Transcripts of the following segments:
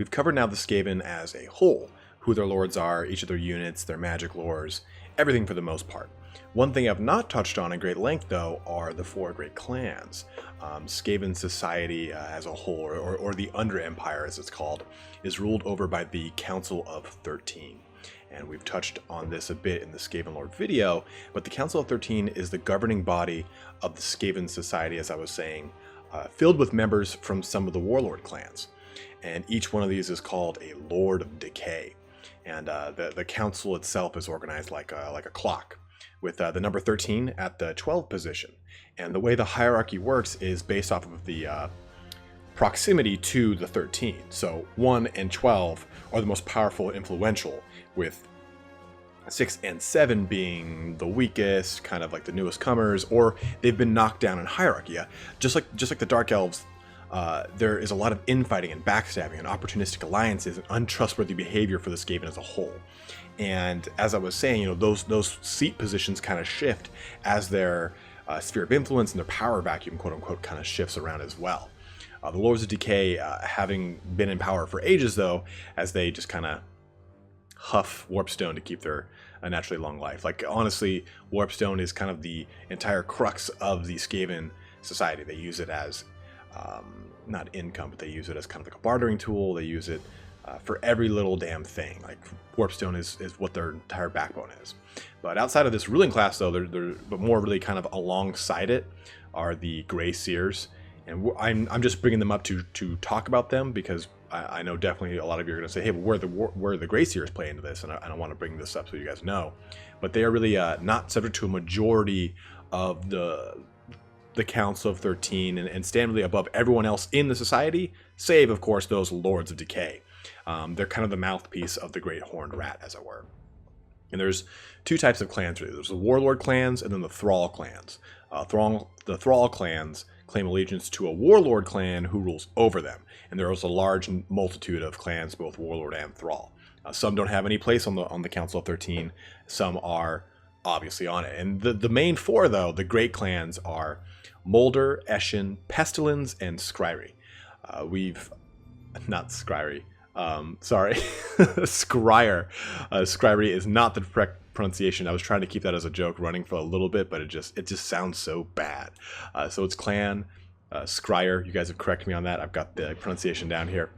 we've covered now the Skaven as a whole, who their lords are, each of their units, their magic lores, everything for the most part. One thing I've not touched on in great length, though, are the 4 great clans. Skaven society as a whole, or the Under Empire as it's called, is ruled over by the Council of 13. And we've touched on this a bit in the Skaven Lord video, but the Council of 13 is the governing body of the Skaven society, as I was saying, filled with members from some of the Warlord Clans. And each one of these is called a Lord of Decay. And the council itself is organized like a clock, with the number 13 at the 12 position. And the way the hierarchy works is based off of the proximity to the 13. So 1 and 12 are the most powerful and influential, with 6 and 7 being the weakest, kind of like the newest comers, or they've been knocked down in hierarchy. Just like the Dark Elves, there is a lot of infighting and backstabbing and opportunistic alliances and untrustworthy behavior for the Skaven as a whole. And as I was saying, those seat positions kind of shift as their sphere of influence and their power vacuum, quote unquote, kind of shifts around as well. The Lords of Decay, having been in power for ages, though, as they just kind of huff warpstone to keep their naturally long life. Like, honestly, warpstone is kind of the entire crux of the Skaven society. They use it as not income, but they use it as kind of like a bartering tool. They use it for every little damn thing. Like, warpstone is what their entire backbone is. But outside of this ruling class, though, but more really kind of alongside it are the Grey Seers. And I'm just bringing them up to talk about them, because I know definitely a lot of you are going to say, hey, but where the Grey Seers play into this? And I don't want to bring this up so you guys know. But they are really not subject to a majority of the Council of 13 and stand really above everyone else in the society, save, of course, those Lords of Decay. They're kind of the mouthpiece of the Great Horned Rat, as it were. And there's 2 types of clans, really. There's the Warlord Clans and then the Thrall Clans. The Thrall Clans claim allegiance to a Warlord Clan who rules over them. And there is a large multitude of clans, both Warlord and Thrall. Some don't have any place on the Council of 13. Some are obviously on it. And the main 4, though, the great clans, are Moulder, Eshin, Pestilens, and Skryre. Not Skryre. Sorry, Skryre. Skryre is not the correct pronunciation. I was trying to keep that as a joke running for a little bit, but it just sounds so bad. So it's clan Skryre. You guys have corrected me on that. I've got the pronunciation down here.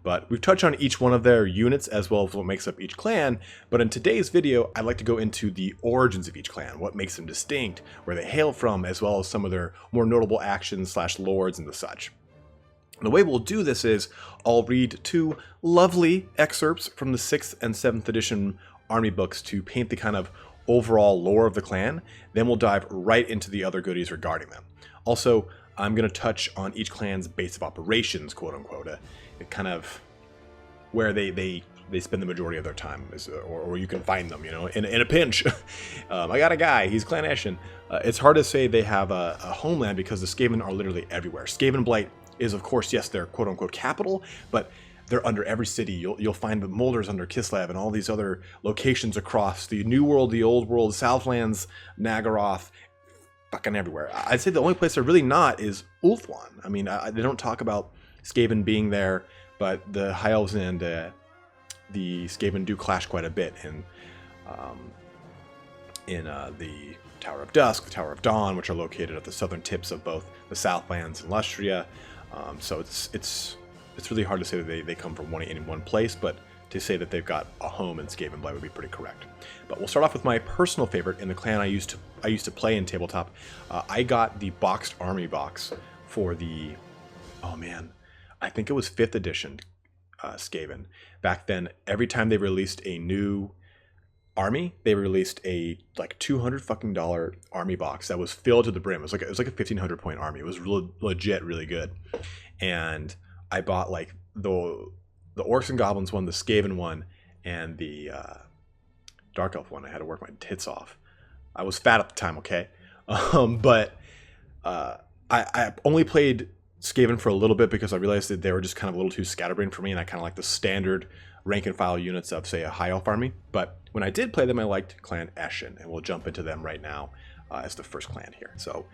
But we've touched on each one of their units as well as what makes up each clan. But in today's video, I'd like to go into the origins of each clan, what makes them distinct, where they hail from, as well as some of their more notable actions / lords and the such. And the way we'll do this is I'll read 2 lovely excerpts from the 6th and 7th edition army books to paint the kind of overall lore of the clan. Then we'll dive right into the other goodies regarding them. Also, I'm going to touch on each clan's base of operations, quote unquote, kind of where they spend the majority of their time, or you can find them, in a pinch. I got a guy, he's Clan Eshin. It's hard to say they have a homeland, because the Skaven are literally everywhere. Skaven Blight is, of course, yes, their quote unquote capital, but they're under every city. You'll find the Moulders under Kislev and all these other locations across the New World, the Old World, Southlands, Nagaroth, fucking everywhere. I'd say the only place they're really not is Ulthuan. I mean, they don't talk about Skaven being there, but the High Elves and the Skaven do clash quite a bit in the Tower of Dusk, the Tower of Dawn, which are located at the southern tips of both the Southlands and Lustria. So it's really hard to say that they come from any one place, but to say that they've got a home in Skaven Blight would be pretty correct. But we'll start off with my personal favorite in the clan I used to play in tabletop. I got the boxed army box for the, oh man, I think it was 5th edition Skaven. Back then, every time they released a new army, they released a like $200 army box that was filled to the brim. It was like a 1,500 point army. It was legit really good. And I bought like the Orcs and Goblins one, the Skaven one, and the Dark Elf one. I had to work my tits off. I was fat at the time, okay? But I only played Skaven for a little bit because I realized that they were just kind of a little too scatterbrained for me, and I kind of like the standard rank and file units of, say, a High Elf army. But when I did play them, I liked Clan Eshin, and we'll jump into them right now as the first clan here. So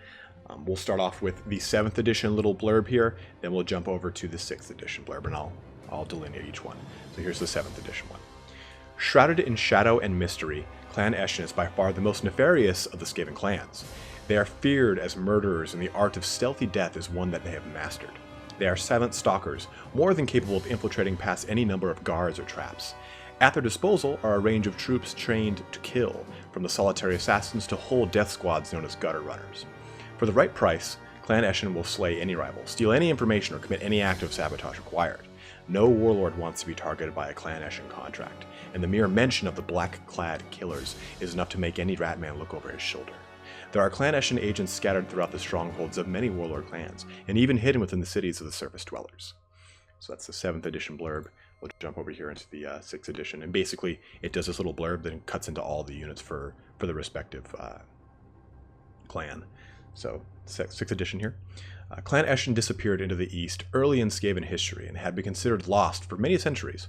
we'll start off with the 7th edition little blurb here, then we'll jump over to the 6th edition blurb, and I'll I'll delineate each one. So here's the 7th edition one. Shrouded in shadow and mystery, Clan Eshin is by far the most nefarious of the Skaven clans. They are feared as murderers, and the art of stealthy death is one that they have mastered. They are silent stalkers, more than capable of infiltrating past any number of guards or traps. At their disposal are a range of troops trained to kill, from the solitary assassins to whole death squads known as gutter runners. For the right price, Clan Eshin will slay any rival, steal any information, or commit any act of sabotage required. No warlord wants to be targeted by a Clan Eshin contract, and the mere mention of the black-clad killers is enough to make any ratman look over his shoulder. There are Clan Eshin agents scattered throughout the strongholds of many warlord clans, and even hidden within the cities of the surface dwellers. So that's the 7th edition blurb. We'll jump over here into the 6th edition, and basically it does this little blurb that cuts into all the units for the respective clan. So 6th edition here. Clan Eshin disappeared into the east early in Skaven history and had been considered lost for many centuries.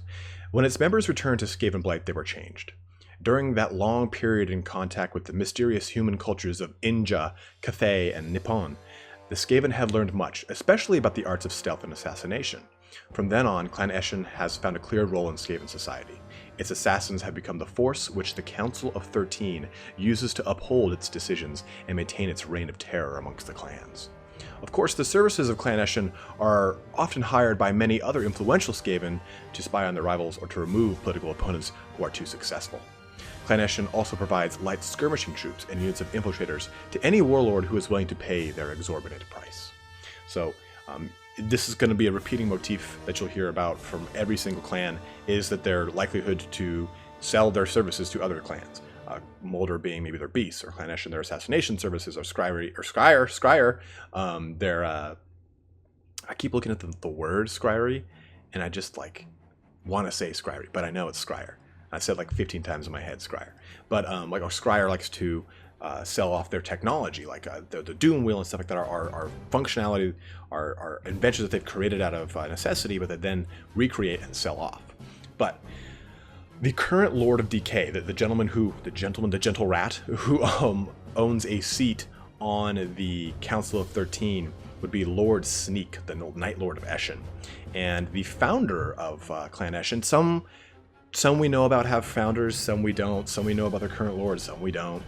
When its members returned to Skaven Blight, they were changed. During that long period in contact with the mysterious human cultures of Inja, Cathay, and Nippon, the Skaven had learned much, especially about the arts of stealth and assassination. From then on, Clan Eshin has found a clear role in Skaven society. Its assassins have become the force which the Council of 13 uses to uphold its decisions and maintain its reign of terror amongst the clans. Of course, the services of Clan Eshin are often hired by many other influential Skaven to spy on their rivals or to remove political opponents who are too successful. Clan Eshin also provides light skirmishing troops and units of infiltrators to any warlord who is willing to pay their exorbitant price. So, this is going to be a repeating motif that you'll hear about from every single clan, is that their likelihood to sell their services to other clans. Moulder being maybe their beasts, or Clan Eshin their assassination services, or Skryre. I keep looking at the word Skryre, and I just want to say Skryre, but I know it's Skryre. I said 15 times in my head Skryre. But Skryre likes to sell off their technology, the Doom Wheel and stuff like that are functionality, are inventions that they've created out of necessity, but they then recreate and sell off. But the current Lord of Decay, the gentle rat, who owns a seat on the Council of 13, would be Lord Sneak, the Night Lord of Eshin, and the founder of Clan Eshin. Some we know about have founders, some we don't. Some we know about their current lords, some we don't.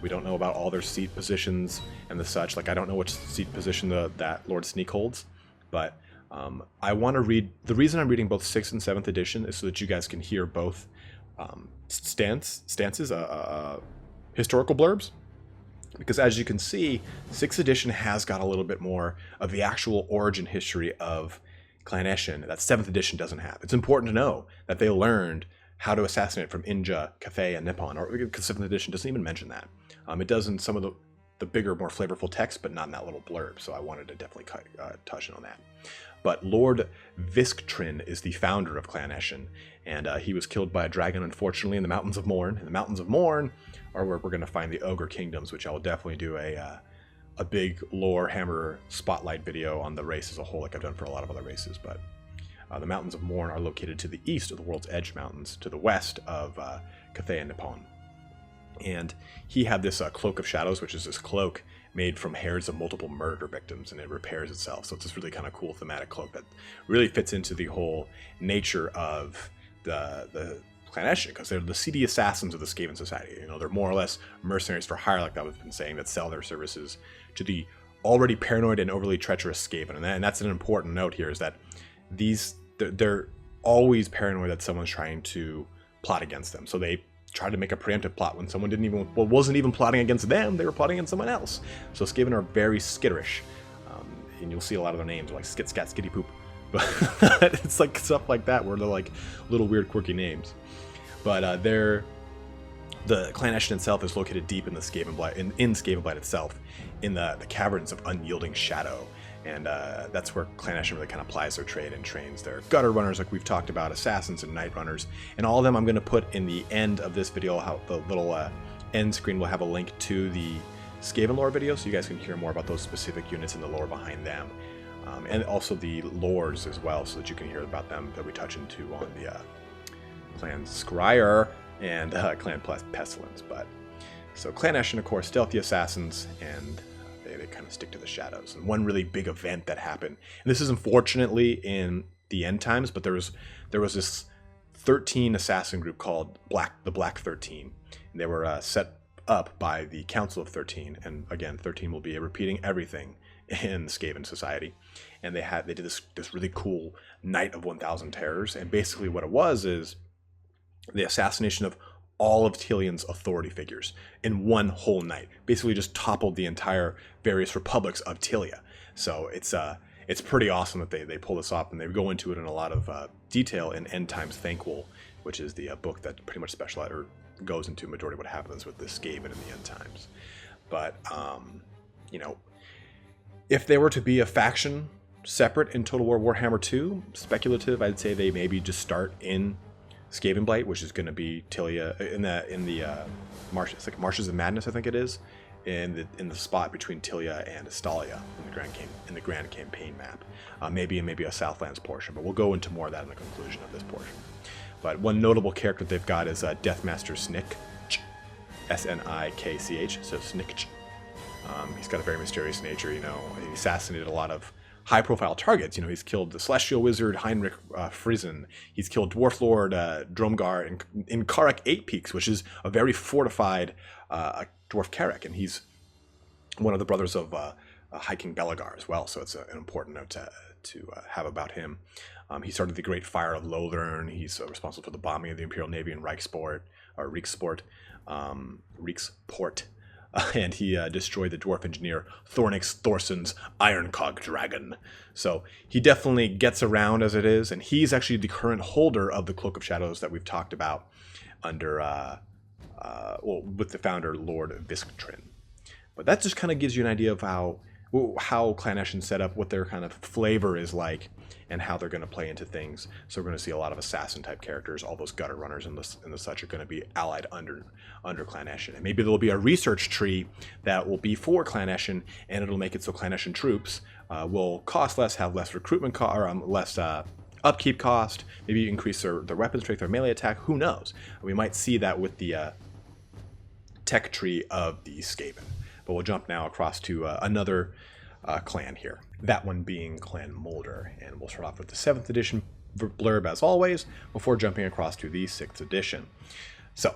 We don't know about all their seat positions and the such. I don't know which seat position that Lord Sneak holds, but I want to read. The reason I'm reading both 6th and 7th edition is so that you guys can hear both stances, historical blurbs. Because as you can see, 6th edition has got a little bit more of the actual origin history of Clan Eshin that 7th edition doesn't have. It's important to know that they learned how to assassinate from Inja, Cathay, and Nippon, because 7th edition doesn't even mention that. It does in some of the bigger, more flavorful text, but not in that little blurb, so I wanted to definitely touch on that. But Lord Visktrin is the founder of Clan Eshin, and he was killed by a dragon, unfortunately, in the Mountains of Morn. And the Mountains of Morn are where we're going to find the Ogre Kingdoms, which I'll definitely do a big lore hammer spotlight video on the race as a whole, like I've done for a lot of other races. But the Mountains of Morn are located to the east of the World's Edge Mountains, to the west of Cathay and Nippon. And he had this Cloak of Shadows, which is this cloak made from hairs of multiple murder victims, and it repairs itself. So it's this really kind of cool thematic cloak that really fits into the whole nature of the Clan Eshin, because they're the seedy assassins of the Skaven society. They're more or less mercenaries for hire, like I've been saying, that sell their services to the already paranoid and overly treacherous Skaven. And that's an important note here, is that they're always paranoid that someone's trying to plot against them. So they tried to make a preemptive plot when someone wasn't even plotting against them, they were plotting against someone else. So Skaven are very skitterish, and you'll see a lot of their names like Skit Scat Skitty Poop, but it's stuff like that where they're little weird quirky names. But the Clan Eshin itself is located deep in the Skaven Blight, in Skaven Blight itself, in the caverns of unyielding shadow. And that's where Clan Eshin really kind of plies their trade and trains their gutter runners, like we've talked about, assassins and night runners. And all of them I'm going to put in the end of this video. How the little end screen will have a link to the Skaven lore video, so you guys can hear more about those specific units and the lore behind them. And also the lores as well, so that you can hear about them that we touch into on the Clan Skryre and Clan Pestilens. But so Clan Eshin, of course, stealthy assassins, and they kind of stick to the shadows. And one really big event that happened, and this is unfortunately in the end times, but there was this 13 assassin group called the Black 13, and they were set up by the Council of 13, and again, 13 will be repeating everything in the Skaven society, and they did this really cool Night of 1,000 Terrors, and basically what it was is the assassination of all of Tilian's authority figures in one whole night. Basically just toppled the entire various republics of Tilia. So it's pretty awesome that they pull this off, and they go into it in a lot of detail in End Times Thankful, which is the book that pretty much specializes or goes into majority of what happens with the Skaven in the End Times. But you know, if they were to be a faction separate in Total War Warhammer 2, speculative, I'd say they maybe just start in Skavenblight, which is going to be Tilia in the Marsh, it's like Marshes of Madness, I think it is, in the spot between Tilia and Estalia in the Grand Campaign map. Maybe a Southlands portion, but we'll go into more of that in the conclusion of this portion. But one notable character they've got is Deathmaster Snikch, S-N-I-K-C-H, so Snikch. He's got a very mysterious nature. You know, he assassinated a lot of high-profile targets. You know, he's killed the Celestial Wizard Heinrich Friesen. He's killed Dwarf Lord Dromgar in Karak 8 Peaks, which is a very fortified Dwarf Karak, and he's one of the brothers of High King Belagar as well. So it's an important note to have about him. He started the Great Fire of Lothern. He's responsible for the bombing of the Imperial Navy in Reichsport, and he destroyed the dwarf engineer Thornix Thorson's Ironcog Dragon. So he definitely gets around as it is, and he's actually the current holder of the Cloak of Shadows that we've talked about under, with the founder Lord Visktrin. But that just kind of gives you an idea of how Clan Eshin's set up, what their kind of flavor is like, and how they're going to play into things. So we're going to see a lot of assassin type characters. All those gutter runners and the such are going to be allied under Clan Eshin. And maybe there'll be a research tree that will be for Clan Eshin, and it'll make it so Clan Eshin troops will cost less, have less recruitment cost, or less upkeep cost. Maybe increase their weapon strength or melee attack. Who knows? We might see that with the tech tree of the Skaven. But we'll jump now across to another clan here. That one being Clan Moulder. And we'll start off with the 7th edition blurb as always, before jumping across to the 6th edition. So,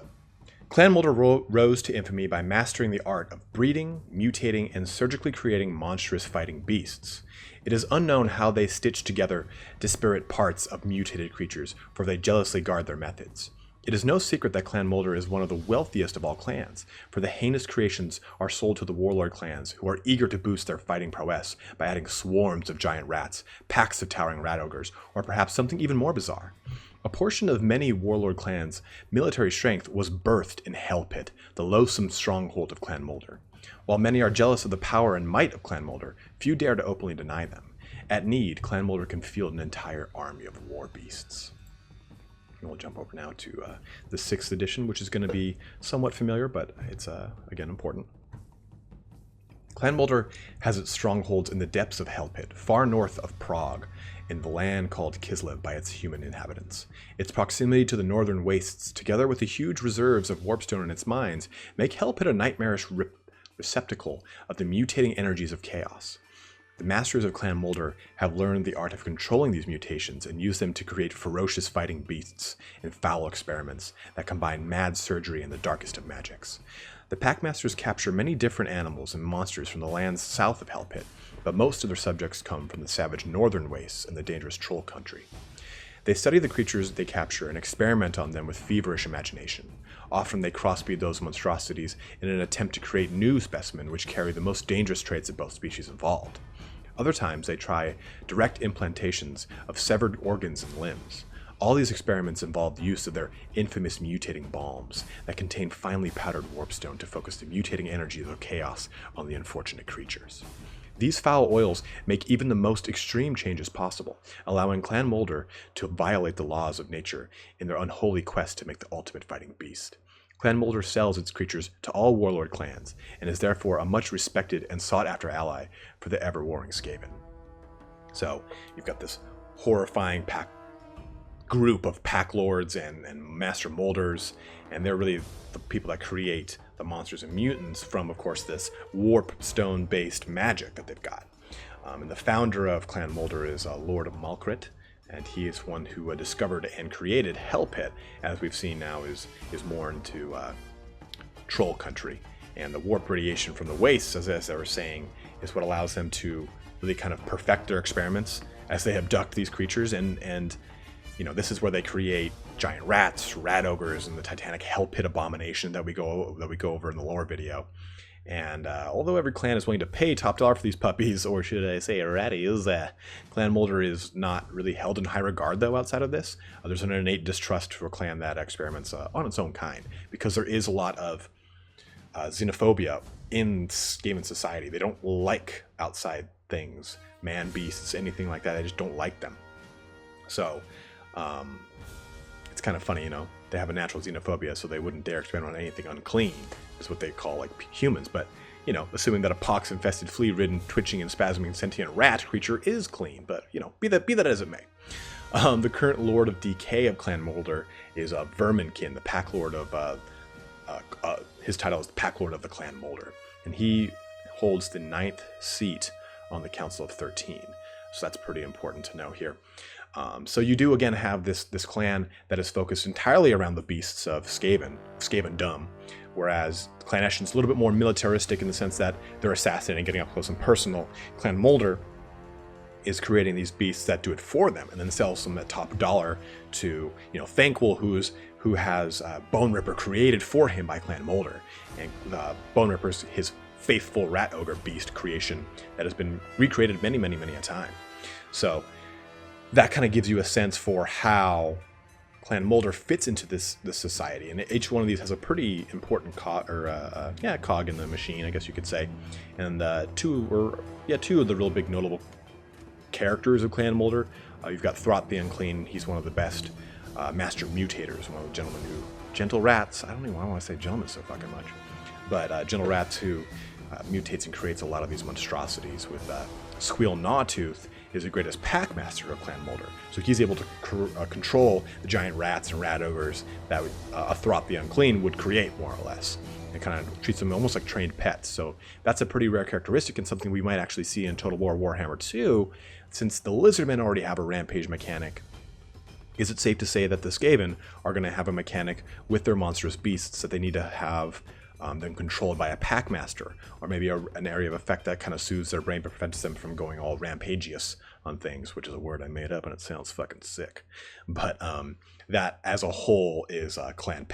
Clan Moulder rose to infamy by mastering the art of breeding, mutating, and surgically creating monstrous fighting beasts. It is unknown how they stitch together disparate parts of mutated creatures, for they jealously guard their methods. It is no secret that Clan Moulder is one of the wealthiest of all clans, for the heinous creations are sold to the Warlord Clans, who are eager to boost their fighting prowess by adding swarms of giant rats, packs of towering rat ogres, or perhaps something even more bizarre. A portion of many Warlord Clans' military strength was birthed in Hellpit, the loathsome stronghold of Clan Moulder. While many are jealous of the power and might of Clan Moulder, few dare to openly deny them. At need, Clan Moulder can field an entire army of war beasts. And we'll jump over now to the 6th edition, which is going to be somewhat familiar, but it's, again, important. Clan Moulder has its strongholds in the depths of Hellpit, far north of Prague, in the land called Kislev by its human inhabitants. Its proximity to the northern wastes, together with the huge reserves of warpstone in its mines, make Hellpit a nightmarish receptacle of the mutating energies of chaos. The masters of Clan Moulder have learned the art of controlling these mutations and use them to create ferocious fighting beasts and foul experiments that combine mad surgery and the darkest of magics. The Packmasters capture many different animals and monsters from the lands south of Hellpit, but most of their subjects come from the savage northern wastes and the dangerous troll country. They study the creatures they capture and experiment on them with feverish imagination. Often they crossbreed those monstrosities in an attempt to create new specimens which carry the most dangerous traits of both species involved. Other times they try direct implantations of severed organs and limbs. All these experiments involve the use of their infamous mutating bombs that contain finely powdered warpstone to focus the mutating energies of chaos on the unfortunate creatures. These foul oils make even the most extreme changes possible, allowing Clan Moulder to violate the laws of nature in their unholy quest to make the ultimate fighting beast. Clan Moulder sells its creatures to all Warlord Clans, and is therefore a much respected and sought-after ally for the ever-warring Skaven. So, you've got this horrifying group of Pack Lords and Master Moulders, and they're really the people that create the monsters and mutants from, of course, this warpstone-based magic that they've got. And the founder of Clan Moulder is Lord Malkrit, And he is one who discovered and created Hell Pit, as we've seen now is more into troll country. And the warp radiation from the wastes, as I was saying, is what allows them to really kind of perfect their experiments as they abduct these creatures. And you know, this is where they create giant rats, rat ogres, and the Titanic Hell Pit abomination that we go over in the lore video. And although every clan is willing to pay top dollar for these puppies, or should I say ratties, Clan Moulder is not really held in high regard, though, outside of this. There's an innate distrust for a clan that experiments on its own kind, because there is a lot of xenophobia in Skaven society. They don't like outside things, man, beasts, anything like that. They just don't like them. So it's kind of funny, you know, they have a natural xenophobia, so they wouldn't dare experiment on anything unclean, is what they call like humans. But, you know, assuming that a pox-infested, flea-ridden, twitching and spasming sentient rat creature is clean. But, you know, be that as it may. The current Lord of Decay of Clan Moulder is Verminkin, the Pack Lord of his title is the Pack Lord of the Clan Moulder, and he holds the 9th seat on the Council of 13. So that's pretty important to know here. So you do again have this clan that is focused entirely around the beasts of Skavendom, whereas Clan Eshin's a little bit more militaristic in the sense that they're assassinating, getting up close and personal. Clan Moulder is creating these beasts that do it for them, and then sells them at top dollar to, you know, Thankful, who has Bone Ripper created for him by Clan Moulder, and Bone Ripper's his faithful rat ogre beast creation that has been recreated many a time. So that kind of gives you a sense for how Clan Moulder fits into this society, and each one of these has a pretty important cog in the machine, I guess you could say. And two of the real big notable characters of Clan Moulder. You've got Throt the Unclean. He's one of the best master mutators, one of the gentlemen who... Gentle rats. I don't even want to say gentlemen so fucking much. But gentle rats who mutates and creates a lot of these monstrosities. With Squeal Gnawtooth is the greatest pack master of Clan Moulder. So he's able to control the giant rats and rat ogres that a Throt the Unclean would create, more or less. It kind of treats them almost like trained pets. So that's a pretty rare characteristic, and something we might actually see in Total War Warhammer 2, since the Lizardmen already have a rampage mechanic. Is it safe to say that the Skaven are going to have a mechanic with their monstrous beasts that they need to have them controlled by a packmaster, or maybe an area of effect that kind of soothes their brain but prevents them from going all rampagious on things, which is a word I made up and it sounds fucking sick. But that as a whole is Clan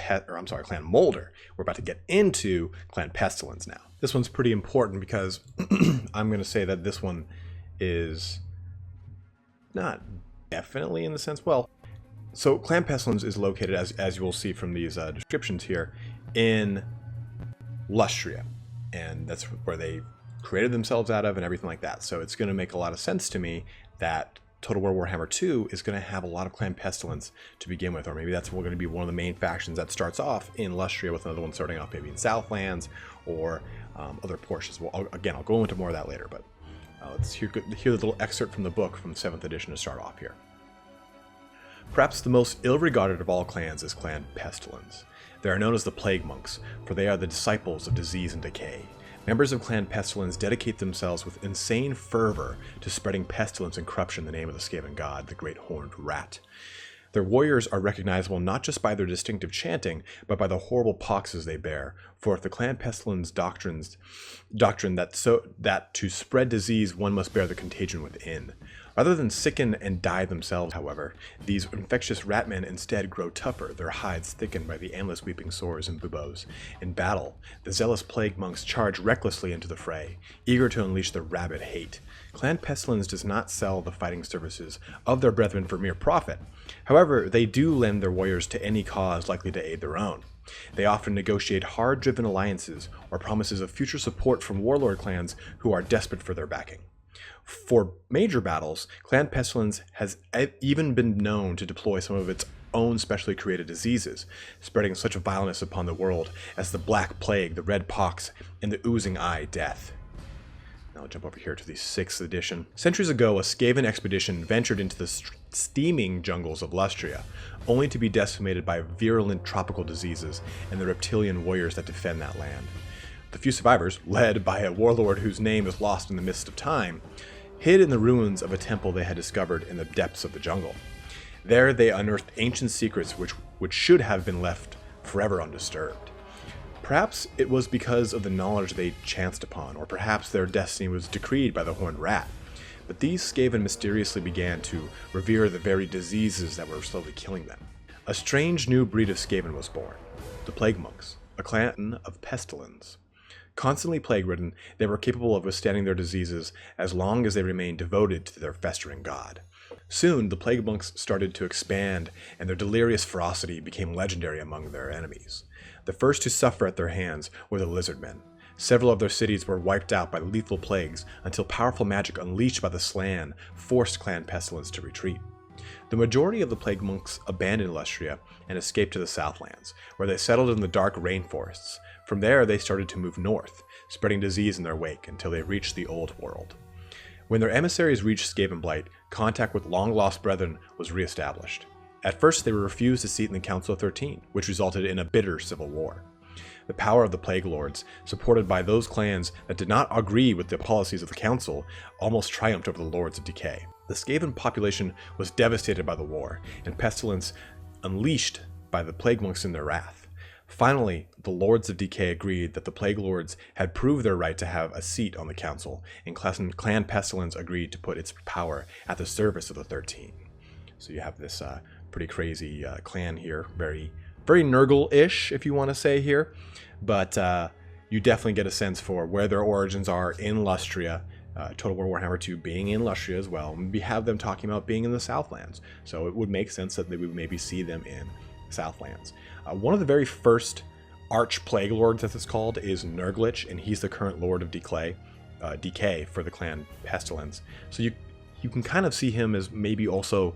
Moulder. We're about to get into Clan Pestilens now. This one's pretty important because I'm going to say that this one is not definitely in the sense, well, so Clan Pestilens is located, as you will see from these descriptions here, in Lustria, and that's where they created themselves out of and everything like that. So it's going to make a lot of sense to me that Total War Warhammer 2 is going to have a lot of Clan Pestilens to begin with, or maybe that's going to be one of the main factions that starts off in Lustria, with another one starting off maybe in Southlands or other portions. Well, I'll go into more of that later, but let's hear the little excerpt from the book from 7th edition to start off here. Perhaps the most ill-regarded of all clans is Clan Pestilens. They are known as the Plague Monks, for they are the disciples of disease and decay. Members of Clan Pestilens dedicate themselves with insane fervor to spreading pestilence and corruption in the name of the Skaven god, the Great Horned Rat. Their warriors are recognizable not just by their distinctive chanting, but by the horrible poxes they bear. For if the Clan Pestilens doctrine that to spread disease one must bear the contagion within. Rather than sicken and die themselves, however, these infectious ratmen instead grow tougher, their hides thickened by the endless weeping sores and buboes. In battle, the zealous plague monks charge recklessly into the fray, eager to unleash their rabid hate. Clan Pestilens does not sell the fighting services of their brethren for mere profit. However, they do lend their warriors to any cause likely to aid their own. They often negotiate hard-driven alliances or promises of future support from warlord clans who are desperate for their backing. For major battles, Clan Pestilens has even been known to deploy some of its own specially created diseases, spreading such violence upon the world as the Black Plague, the Red Pox, and the Oozing Eye Death. Now I'll jump over here to the 6th edition. Centuries ago, a Skaven expedition ventured into the steaming jungles of Lustria, only to be decimated by virulent tropical diseases and the reptilian warriors that defend that land. The few survivors, led by a warlord whose name is lost in the mist of time, hid in the ruins of a temple they had discovered in the depths of the jungle. There they unearthed ancient secrets which should have been left forever undisturbed. Perhaps it was because of the knowledge they chanced upon, or perhaps their destiny was decreed by the Horned Rat. But these Skaven mysteriously began to revere the very diseases that were slowly killing them. A strange new breed of Skaven was born, the Plague Monks, a clan of Pestilens. Constantly plague-ridden, they were capable of withstanding their diseases as long as they remained devoted to their festering god. Soon, the Plague Monks started to expand, and their delirious ferocity became legendary among their enemies. The first to suffer at their hands were the Lizardmen. Several of their cities were wiped out by lethal plagues until powerful magic unleashed by the Slann forced Clan Pestilence to retreat. The majority of the Plague Monks abandoned Lustria and escaped to the Southlands, where they settled in the dark rainforests. From there, they started to move north, spreading disease in their wake until they reached the Old World. When their emissaries reached Skavenblight, contact with long-lost brethren was re-established. At first, they were refused a seat in the Council of 13, which resulted in a bitter civil war. The power of the Plague Lords, supported by those clans that did not agree with the policies of the Council, almost triumphed over the Lords of Decay. The Skaven population was devastated by the war, and Pestilence unleashed by the Plague Monks in their wrath. Finally, the Lords of Decay agreed that the Plague Lords had proved their right to have a seat on the Council, and Clan Pestilence agreed to put its power at the service of the 13. So you have this pretty crazy clan here, very Nurgle-ish, if you want to say here, but you definitely get a sense for where their origins are in Lustria. Total War Warhammer 2 being in Lustria as well. We have them talking about being in the Southlands, so it would make sense that we would maybe see them in Southlands. One of the very first Arch Plague Lords, as it's called, is Nurglich, and he's the current Lord of Decay for the clan Pestilence. So you can kind of see him as maybe also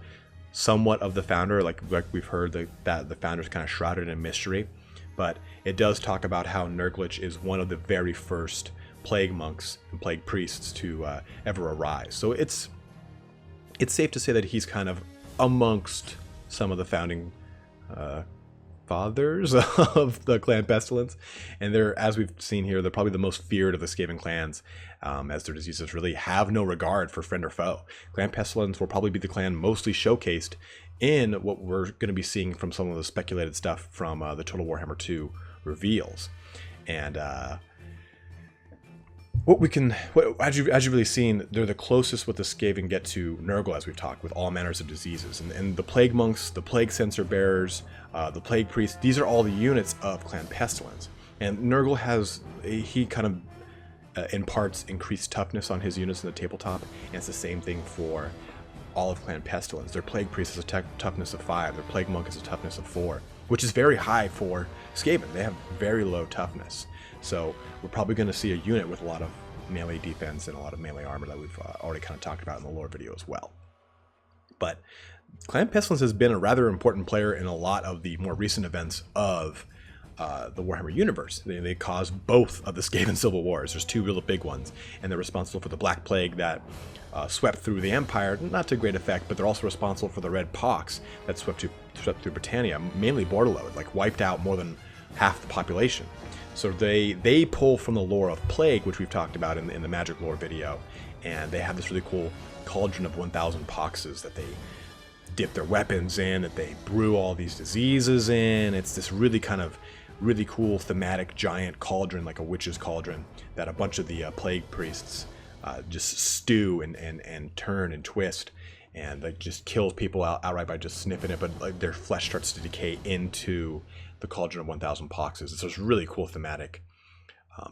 somewhat of the founder, like we've heard that the founder's kind of shrouded in mystery, but it does talk about how Nurglich is one of the very first plague monks and plague priests to ever arise. So it's safe to say that he's kind of amongst some of the founding fathers of the clan Pestilence, and they're, as we've seen here, they're probably the most feared of the Skaven clans, as their diseases really have no regard for friend or foe. Clan Pestilence will probably be the clan mostly showcased in what we're going to be seeing from some of the speculated stuff from the Total Warhammer 2 reveals. And as you've really seen, they're the closest what the Skaven get to Nurgle, as we've talked, with all manners of diseases. And the Plague Monks, the Plague Censer Bearers, the Plague Priests, these are all the units of Clan Pestilence. And Nurgle has, he kind of imparts increased toughness on his units in the tabletop, and it's the same thing for all of Clan Pestilence. Their Plague Priest has a toughness of 5, their Plague Monk has a toughness of 4, which is very high for Skaven. They have very low toughness. So we're probably going to see a unit with a lot of melee defense and a lot of melee armor that we've already kind of talked about in the lore video as well. But Clan Pestilence has been a rather important player in a lot of the more recent events of the Warhammer universe. They caused both of the Skaven Civil Wars. There's 2 real big ones, and they're responsible for the Black Plague that swept through the Empire, not to great effect, but they're also responsible for the Red Pox that swept through Britannia, mainly Bordello. It wiped out more than half the population. So they pull from the lore of Plague, which we've talked about in the Magic lore video, and they have this really cool cauldron of 1,000 poxes that they dip their weapons in, that they brew all these diseases in. It's this really cool thematic giant cauldron, like a witch's cauldron, that a bunch of the plague priests just stew and turn and twist, and just kills people outright by just sniffing it, but their flesh starts to decay into the cauldron of 1,000 poxes. It's this really cool thematic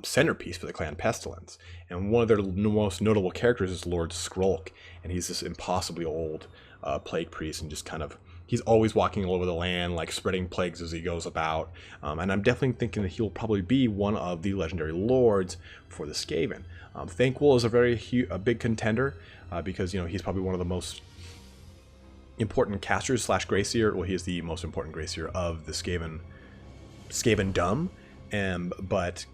centerpiece for the clan Pestilence, and one of their most notable characters is Lord Skrolk, and he's this impossibly old plague priest, and just he's always walking all over the land, spreading plagues as he goes about. And I'm definitely thinking that he'll probably be one of the legendary lords for the Skaven. Thanquol is a big contender because he's probably one of the most important casters / Grey Seer. Well, he is the most important Grey Seer of the Skavendom. But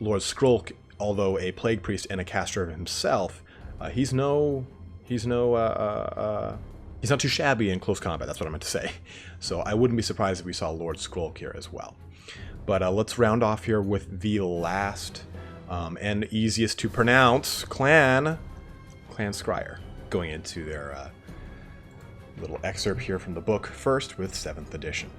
Lord Skrolk, although a plague priest and a caster himself, he's not too shabby in close combat. That's what I meant to say. So I wouldn't be surprised if we saw Lord Skrolk here as well. But let's round off here with the last and easiest to pronounce clan Clan Skryre, going into their little excerpt here from the book, first with 7th edition.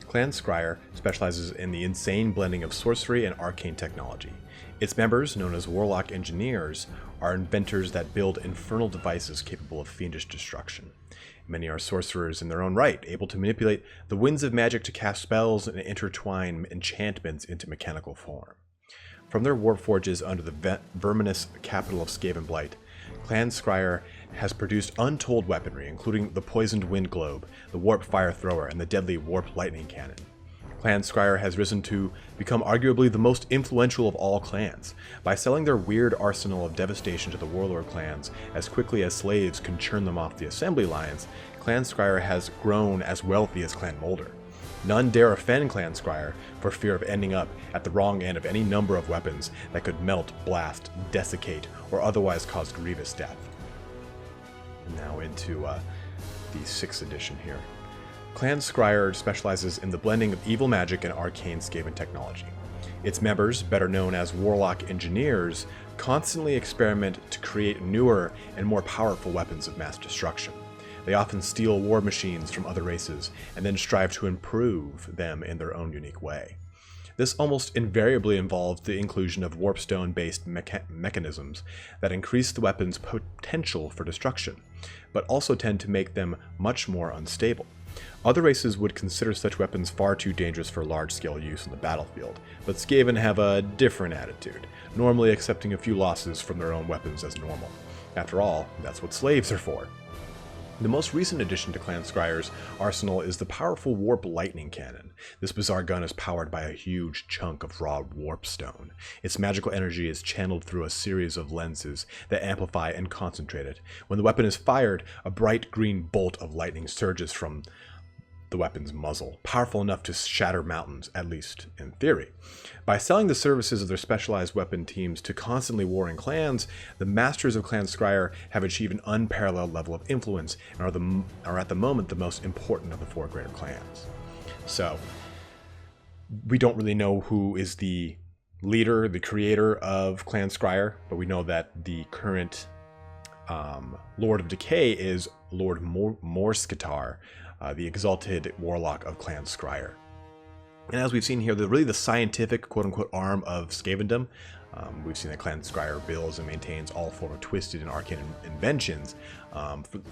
Clan Skryre specializes in the insane blending of sorcery and arcane technology. Its members, known as Warlock Engineers, are inventors that build infernal devices capable of fiendish destruction. Many are sorcerers in their own right, able to manipulate the winds of magic to cast spells and intertwine enchantments into mechanical form. From their warp forges under the verminous capital of Skaven Blight, Clan Skryre has produced untold weaponry, including the poisoned wind globe, the warp fire thrower, and the deadly warp lightning cannon. Clan Skryre has risen to become arguably the most influential of all clans. By selling their weird arsenal of devastation to the Warlord Clans as quickly as slaves can churn them off the assembly lines, Clan Skryre has grown as wealthy as Clan Moulder. None dare offend Clan Skryre for fear of ending up at the wrong end of any number of weapons that could melt, blast, desiccate, or otherwise cause grievous death. Now into the 6th edition here. Clan Skryre specializes in the blending of evil magic and arcane Skaven technology. Its members, better known as Warlock Engineers, constantly experiment to create newer and more powerful weapons of mass destruction. They often steal war machines from other races and then strive to improve them in their own unique way. This almost invariably involves the inclusion of warpstone-based mechanisms that increase the weapon's potential for destruction, but also tend to make them much more unstable. Other races would consider such weapons far too dangerous for large-scale use on the battlefield, but Skaven have a different attitude, normally accepting a few losses from their own weapons as normal. After all, that's what slaves are for. The most recent addition to Clan Skryre's arsenal is the powerful Warp Lightning Cannon. This bizarre gun is powered by a huge chunk of raw warpstone. Its magical energy is channeled through a series of lenses that amplify and concentrate it. When the weapon is fired, a bright green bolt of lightning surges from the weapon's muzzle, powerful enough to shatter mountains, at least in theory. By selling the services of their specialized weapon teams to constantly warring clans, the masters of Clan Skryre have achieved an unparalleled level of influence and are at the moment the most important of the 4 greater clans. So, we don't really know who is the leader, the creator of Clan Skryre, but we know that the current Lord of Decay is Lord Morskatar, the exalted warlock of Clan Skryre. And as we've seen here, really the scientific quote-unquote arm of Skavendom. We've seen that Clan Skryre builds and maintains all form of twisted and arcane inventions,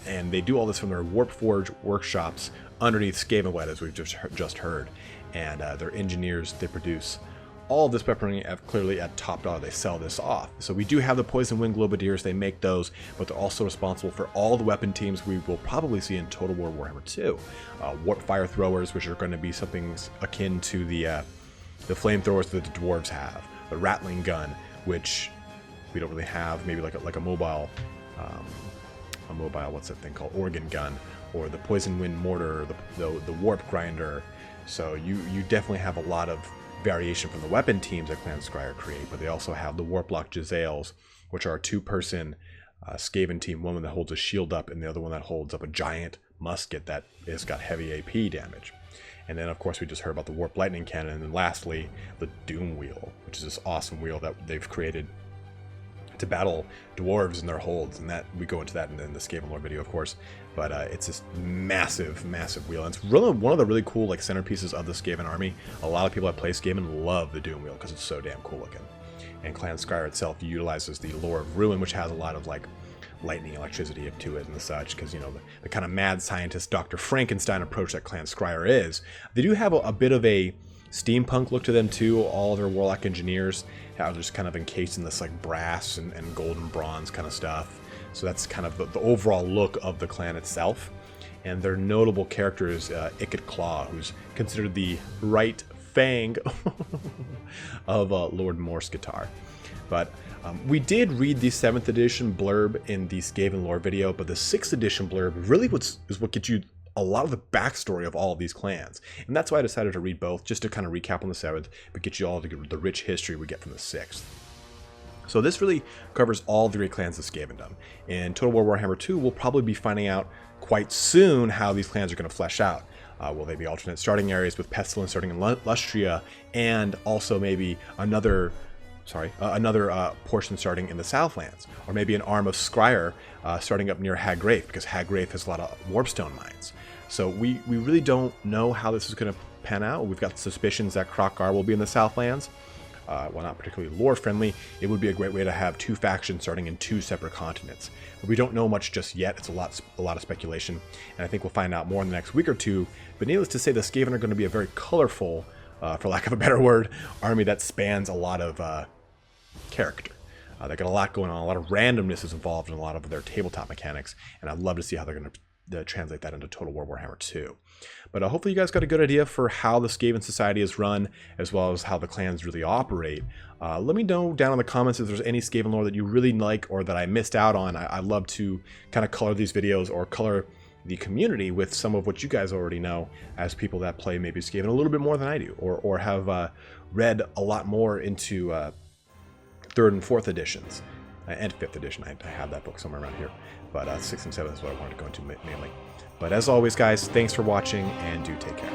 and they do all this from their Warp Forge workshops underneath Skaven Blight, as we've just heard. And their engineers, they produce all of this weaponry clearly at top dollar. They sell this off. So we do have the Poison Wind Globadiers, they make those, but they're also responsible for all the weapon teams we will probably see in Total War Warhammer 2. Warp Fire Throwers, which are going to be something akin to the flamethrowers that the dwarves have. The Rattling Gun, which we don't really have, maybe like a mobile, what's that thing called? Organ Gun, or the Poison Wind Mortar, the Warp Grinder. So you definitely have a lot of variation from the weapon teams that Clan Skryre create, but they also have the Warplock Jezzails, which are a 2-person Skaven team, one that holds a shield up and the other one that holds up a giant musket that has got heavy AP damage. And then of course we just heard about the Warp Lightning Cannon, and then lastly the Doom Wheel, which is this awesome wheel that they've created to battle dwarves in their holds, and that we go into that in the Skaven lore video, of course. But it's this massive wheel, and it's really one of the really cool like centerpieces of the Skaven army. A lot of people that play Skaven love the Doom Wheel because it's so damn cool looking. And Clan Skryre itself utilizes the lore of Ruin, which has a lot of like lightning, electricity to it and such, because you know the kind of mad scientist Dr. Frankenstein approach that Clan Skryre is. They do have a bit of a steampunk look to them too. All their Warlock Engineers are just kind of encased in this like brass and gold and bronze kind of stuff. So that's kind of the overall look of the clan itself. And their notable character is Ikit Claw, who's considered the right fang of Lord Morskatar. But we did read the 7th edition blurb in the Skaven lore video, but the 6th edition blurb really is what gets you a lot of the backstory of all of these clans. And that's why I decided to read both, just to kind of recap on the 7th, but get you all the rich history we get from the 6th. So this really covers all the great clans of Skavendom. In Total War Warhammer 2, we'll probably be finding out quite soon how these clans are going to flesh out. Will they be alternate starting areas with Pestilence starting in Lustria, and also maybe another another portion starting in the Southlands, or maybe an arm of Skryre starting up near Haggrafe, because Haggrafe has a lot of warpstone mines. So we really don't know how this is going to pan out. We've got suspicions that Kroq-Gar will be in the Southlands. While not particularly lore-friendly, it would be a great way to have two factions starting in two separate continents. But we don't know much just yet. It's a lot of speculation, and I think we'll find out more in the next week or two. But needless to say, the Skaven are going to be a very colorful, for lack of a better word, army that spans a lot of character. They got a lot going on. A lot of randomness is involved in a lot of their tabletop mechanics, and I'd love to see how they're going to translate that into Total War Warhammer 2. But hopefully you guys got a good idea for how the Skaven Society is run, as well as how the clans really operate. Let me know down in the comments if there's any Skaven lore that you really like or that I missed out on. I love to kind of color these videos or color the community with some of what you guys already know as people that play maybe Skaven a little bit more than I do, or have read a lot more into 3rd and 4th editions, and 5th edition. I have that book somewhere around here, but 6th and 7th is what I wanted to go into mainly. But as always, guys, thanks for watching, and do take care.